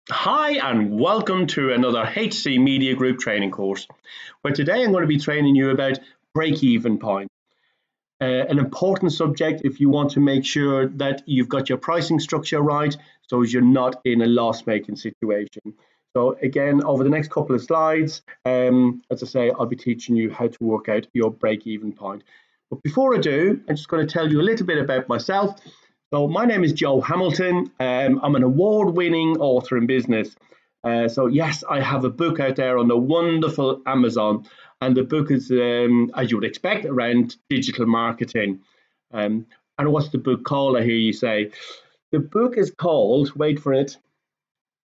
Hi, and welcome to another HC Media Group training course, where today I'm going to be training you about break-even point. An important subject if you want to make sure that you've got your pricing structure right, so as you're not in a loss-making situation. So again, over the next couple of slides, as I say, I'll be teaching you how to work out your break-even point. But before I do, I'm just going to tell you a little bit about myself. So my name is Joe Hamilton. I'm an award-winning author in business. So yes, I have a book out there on the wonderful Amazon, and the book is, as you would expect, around digital marketing. And what's the book called? I hear you say. The book is called, wait for it,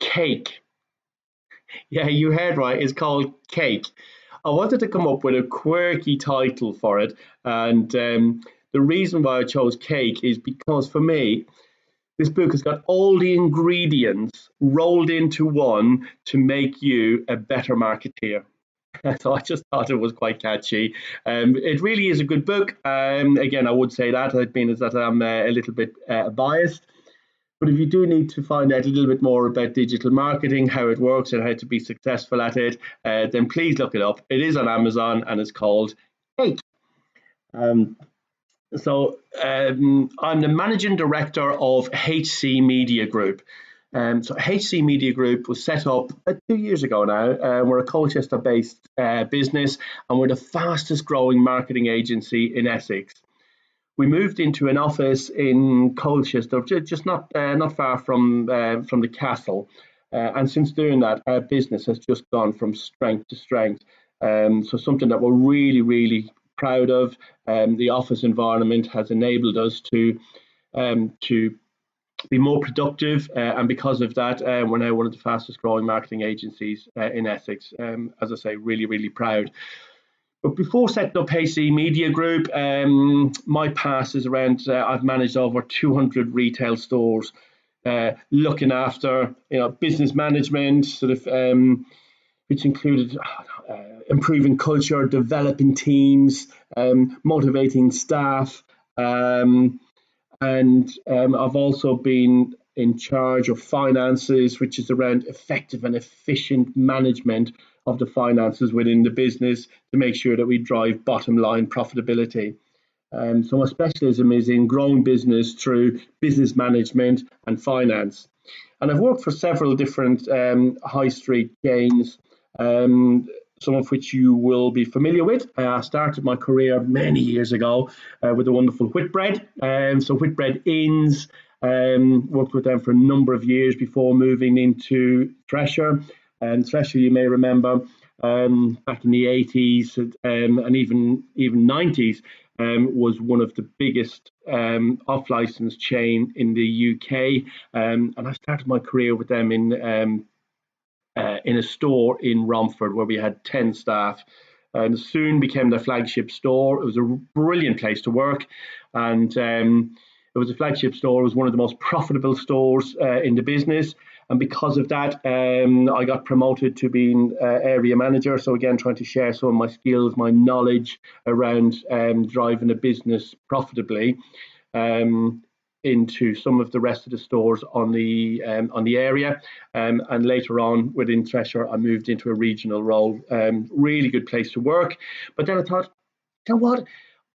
Cake. Yeah, you heard right. It's called Cake. I wanted to come up with a quirky title for it, and the reason why I chose Cake is because for me, this book has got all the ingredients rolled into one to make you a better marketeer. So I just thought it was quite catchy. It really is a good book. Again, I would say that, being as that I'm a little bit biased. But if you do need to find out a little bit more about digital marketing, how it works, and how to be successful at it, then please look it up. It is on Amazon and it's called Cake. Um, I'm the managing director of HC Media Group. So HC Media Group was set up 2 years ago now. We're a Colchester-based business, and we're the fastest growing marketing agency in Essex. We moved into an office in Colchester, just not far from the castle. And since doing that, our business has just gone from strength to strength. So something that we're really proud of. The office environment has enabled us to be more productive, and because of that, we're now one of the fastest growing marketing agencies in Essex. As I say, really proud. But before setting up HC Media Group, my past is around, I've managed over 200 retail stores, looking after business management, which included improving culture, developing teams, motivating staff, and I've also been in charge of finances, which is around effective and efficient management of the finances within the business to make sure that we drive bottom line profitability. So my specialism is in growing business through business management and finance. And I've worked for several different high street chains, some of which you will be familiar with. I started my career many years ago with the wonderful Whitbread. So Whitbread Inns, worked with them for a number of years before moving into Thresher. And Thresher, you may remember, back in the 80s and even 90s, was one of the biggest off-license chain in the UK. And I started my career with them in a store in Romford where we had 10 staff, and soon became their flagship store. It was a brilliant place to work, and it was a flagship store. It was one of the most profitable stores in the business. And because of that, I got promoted to being area manager. So again, trying to share some of my skills, my knowledge around driving a business profitably. Into some of the rest of the stores on the area, and later on within Thresher, I moved into a regional role. Really good place to work, but then I thought, you know what?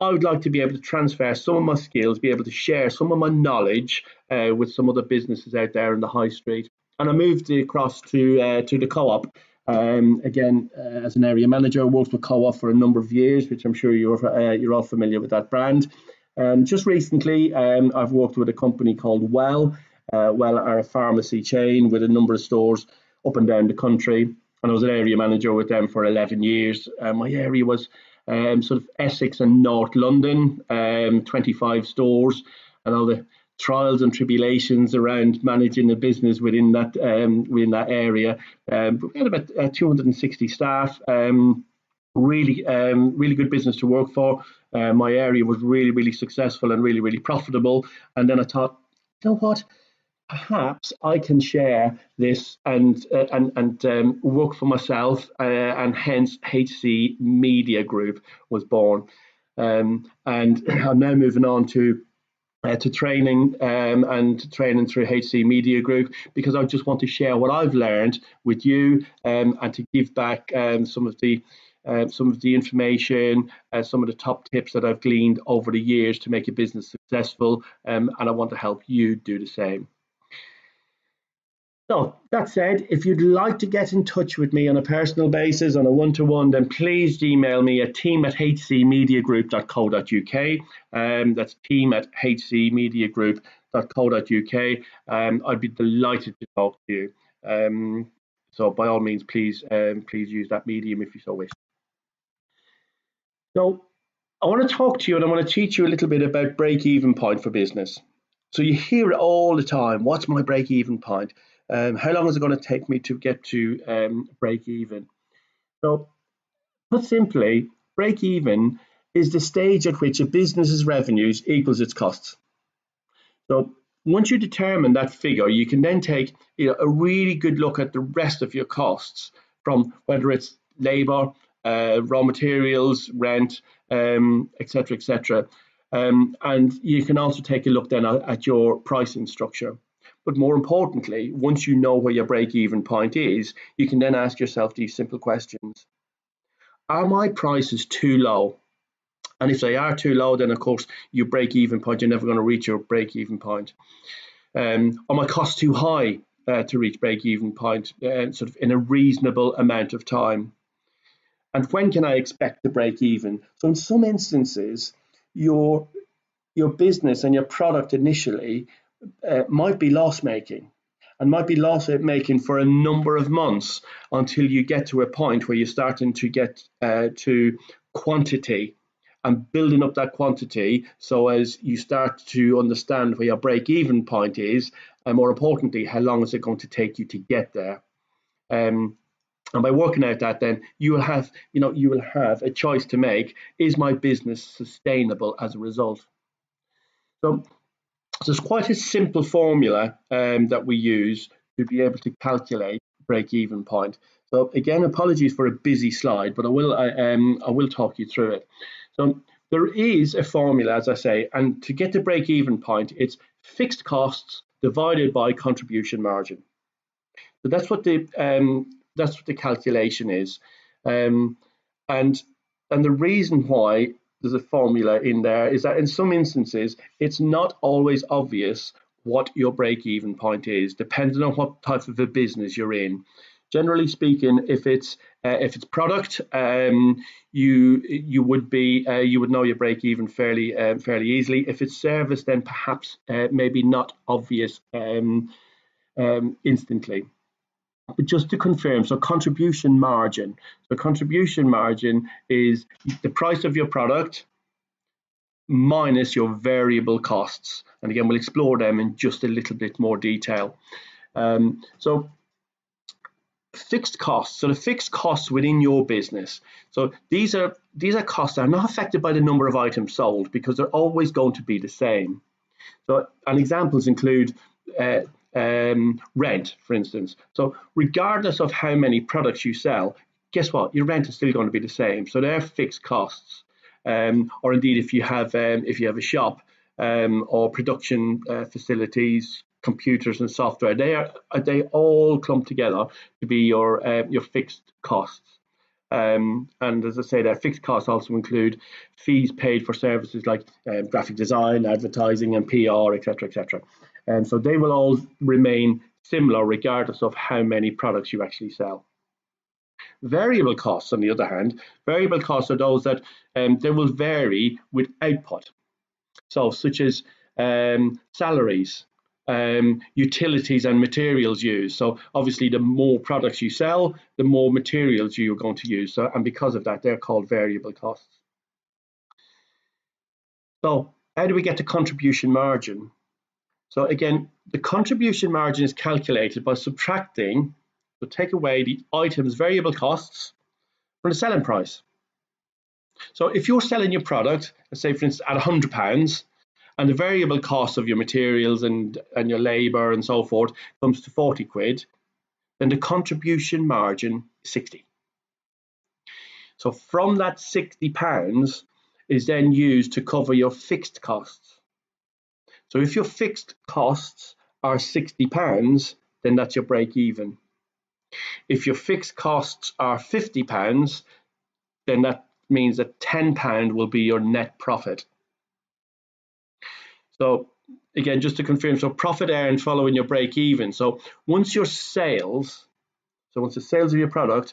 I would like to be able to transfer some of my skills, be able to share some of my knowledge with some other businesses out there in the high street, and I moved across to the Co-op. Again, as an area manager, I worked with Co-op for a number of years, which I'm sure you're all familiar with that brand. Just recently, I've worked with a company called Well. Well are a pharmacy chain with a number of stores up and down the country, and I was an area manager with them for 11 years. My area was sort of Essex and North London, 25 stores, and all the trials and tribulations around managing a business within that area. We had about 260 staff. Really good business to work for. My area was really successful and really profitable. And then I thought, you know what? Perhaps I can share this and work for myself, and hence HC Media Group was born. And I'm now moving on to to training and training through HC Media Group, because I just want to share what I've learned with you, and to give back some of the information, some of the top tips that I've gleaned over the years to make a business successful, and I want to help you do the same. So that said, if you'd like to get in touch with me on a personal basis, on a one-to-one, then please email me at team@hcmediagroup.co.uk. That's team@hcmediagroup.co.uk. I'd be delighted to talk to you. So by all means, please use that medium if you so wish. So I want to talk to you, and I want to teach you a little bit about break-even point for business. So you hear it all the time. What's my break-even point? How long is it going to take me to get to break even? So, put simply, break even is the stage at which a business's revenues equals its costs. So, once you determine that figure, you can then take a really good look at the rest of your costs, from whether it's labour, raw materials, rent, etc., etc. And you can also take a look then at your pricing structure. But more importantly, once you know where your break-even point is, you can then ask yourself these simple questions. Are my prices too low? And if they are too low, then of course your break-even point, you're never going to reach your break-even point. Are my costs too high to reach break-even point, sort of in a reasonable amount of time? And when can I expect to break even? So in some instances, your business and your product initially might be loss-making, and might be loss-making for a number of months, until you get to a point where you're starting to get to quantity and building up that quantity, so as you start to understand where your break-even point is, and more importantly, how long is it going to take you to get there. And by working out that, then you will have a choice to make. Is my business sustainable as a result? So there's quite a simple formula that we use to be able to calculate break-even point. So again, apologies for a busy slide, but I will talk you through it. So there is a formula, as I say, and to get to break-even point, it's fixed costs divided by contribution margin. So that's what the calculation is, and the reason why there's a formula in there is that in some instances it's not always obvious what your break-even point is, depending on what type of a business you're in. Generally speaking, if it's product, you would know your break-even fairly easily. If it's service, then perhaps maybe not obvious instantly. But just to confirm, so contribution margin. So contribution margin is the price of your product minus your variable costs. And again, we'll explore them in just a little bit more detail. So fixed costs. So the fixed costs within your business. So these are costs that are not affected by the number of items sold, because they're always going to be the same. So, and examples include rent, for instance. So regardless of how many products you sell, guess what? Your rent is still going to be the same. So they're fixed costs. Or indeed, if you have a shop or production facilities, computers and software, they all clump together to be your fixed costs. And as I say, their fixed costs also include fees paid for services like graphic design, advertising, and PR, etc., etc. And so they will all remain similar regardless of how many products you actually sell. Variable costs, on the other hand, variable costs are those that they will vary with output. So, such as salaries, utilities and materials used. So obviously the more products you sell, the more materials you're going to use. So, and because of that, they're called variable costs. So how do we get to contribution margin? So again, the contribution margin is calculated by subtracting, so take away the item's variable costs from the selling price. So if you're selling your product, let's say for instance at £100, and the variable cost of your materials and your labour and so forth comes to 40 quid, then the contribution margin is 60. So from that £60 is then used to cover your fixed costs. So if your fixed costs are £60, then that's your break even. If your fixed costs are £50, then that means that £10 will be your net profit. So again, just to confirm, so profit earned following your break even. So once the sales of your product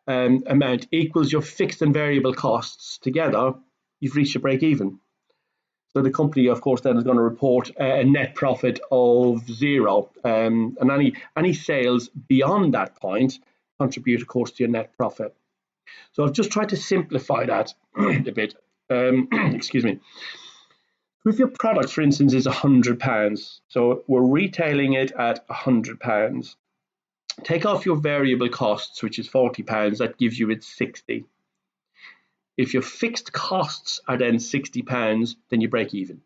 amount equals your fixed and variable costs together, you've reached your break even. So the company, of course, then is going to report a net profit of zero, and any sales beyond that point contribute, of course, to your net profit. So I've just tried to simplify that a bit. Excuse me. If your product, for instance, is £100, so we're retailing it at £100. Take off your variable costs, which is £40, that gives you it 60. If your fixed costs are then £60, then you break even.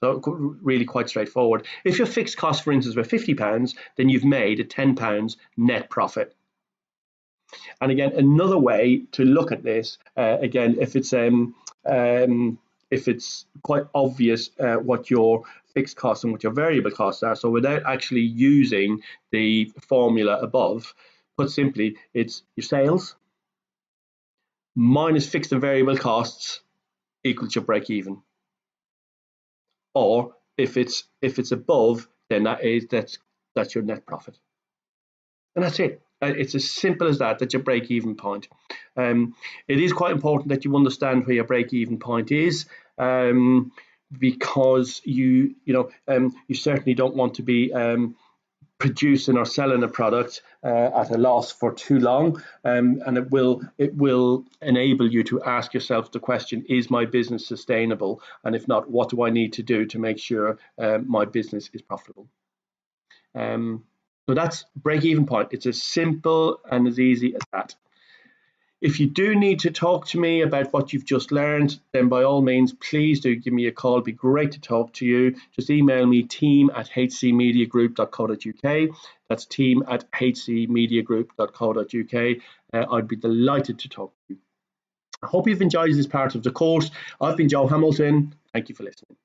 So really quite straightforward. If your fixed cost, for instance, were £50, then you've made a £10 net profit. And again, another way to look at this, again, if it's quite obvious what your fixed costs and what your variable costs are, so without actually using the formula above, put simply, it's your sales minus fixed and variable costs equals your break even. Or if it's above, then that's your net profit. And that's it. It's as simple as that. That's your break-even point. It is quite important that you understand where your break-even point is, because you certainly don't want to be producing or selling a product at a loss for too long, and it will enable you to ask yourself the question: is my business sustainable? And if not, what do I need to do to make sure my business is profitable? So that's break-even point. It's as simple and as easy as that. If you do need to talk to me about what you've just learned, then by all means, please do give me a call. It'd be great to talk to you. Just email me, team@hcmediagroup.co.uk. That's team@hcmediagroup.co.uk. I'd be delighted to talk to you. I hope you've enjoyed this part of the course. I've been Joe Hamilton. Thank you for listening.